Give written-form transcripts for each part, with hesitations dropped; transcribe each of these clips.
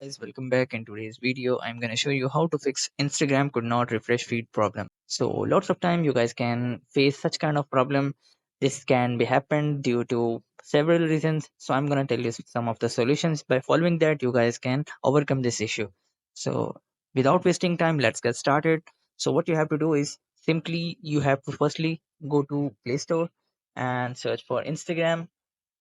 guys, welcome back. In today's video I'm going to show you how to fix Instagram could not refresh feed problem. So lots of time you guys can face such kind of problem. This can be happened due to several reasons, so I'm going to tell you some of the solutions. By following that, you guys can overcome this issue. So without wasting time, let's get started. So what you have to do is simply you have to firstly go to Play Store and search for Instagram,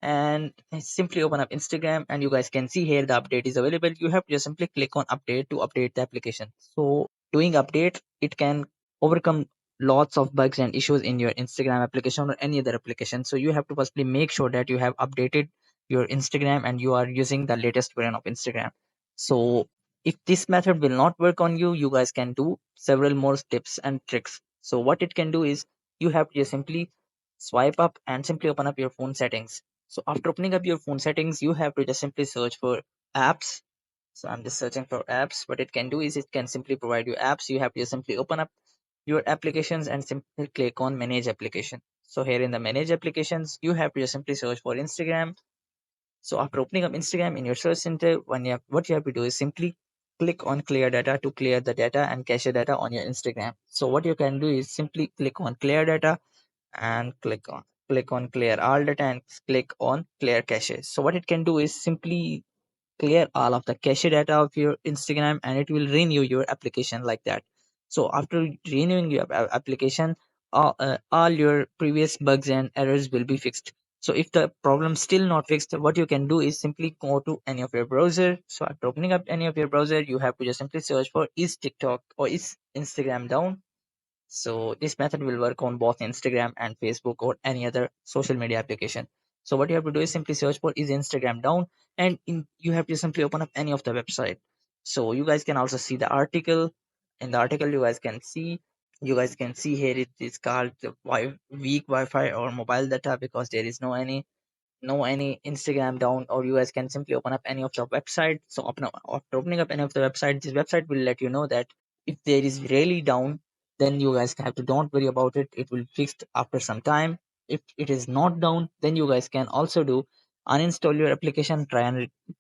and simply open up Instagram, and you guys can see here the update is available. You have to just simply click on update to update the application. So doing update, it can overcome lots of bugs and issues in your Instagram application or any other application. So you have to firstly make sure that you have updated your Instagram and you are using the latest version of Instagram. So if this method will not work on you, you guys can do several more tips and tricks. So what it can do is you have to just simply swipe up and simply open up your phone settings. So after opening up your phone settings, you have to just simply search for apps. So I'm just searching for apps. What it can do is it can simply provide you apps. You have to just simply open up your applications and simply click on manage application. So here in the manage applications, you have to just simply search for Instagram. So after opening up Instagram in your search center, what you have to do is simply click on clear data to clear the data and cache data on your Instagram. So what you can do is simply click on clear data and click on clear all data and click on clear cache. So what it can do is simply clear all of the cache data of your Instagram, and it will renew your application like that. So after renewing your application, all your previous bugs and errors will be fixed. So if the problem still not fixed, what you can do is simply go to any of your browser. So after opening up any of your browser, you have to just simply search for is TikTok or is Instagram down. So this method will work on both Instagram and Facebook or any other social media application. So what you have to do is simply search for is Instagram down, and you have to simply open up any of the website. So you guys can also see the article. In the article, you guys can see here it is called the weak Wi-Fi or mobile data, because there is no any Instagram down. Or you guys can simply open up any of the website. So after opening up any of the website, this website will let you know that if there is really down, then you guys have to don't worry about it. It will fixed after some time. If it is not down, then you guys can also do uninstall your application, try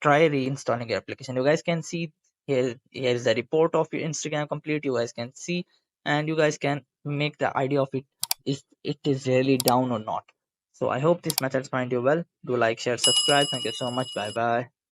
reinstalling your application. You guys can see here is the report of your Instagram complete. You guys can see, and you guys can make the idea of it if it is really down or not. So I hope this methods find you well. Do like, share, subscribe. Thank you so much. Bye bye.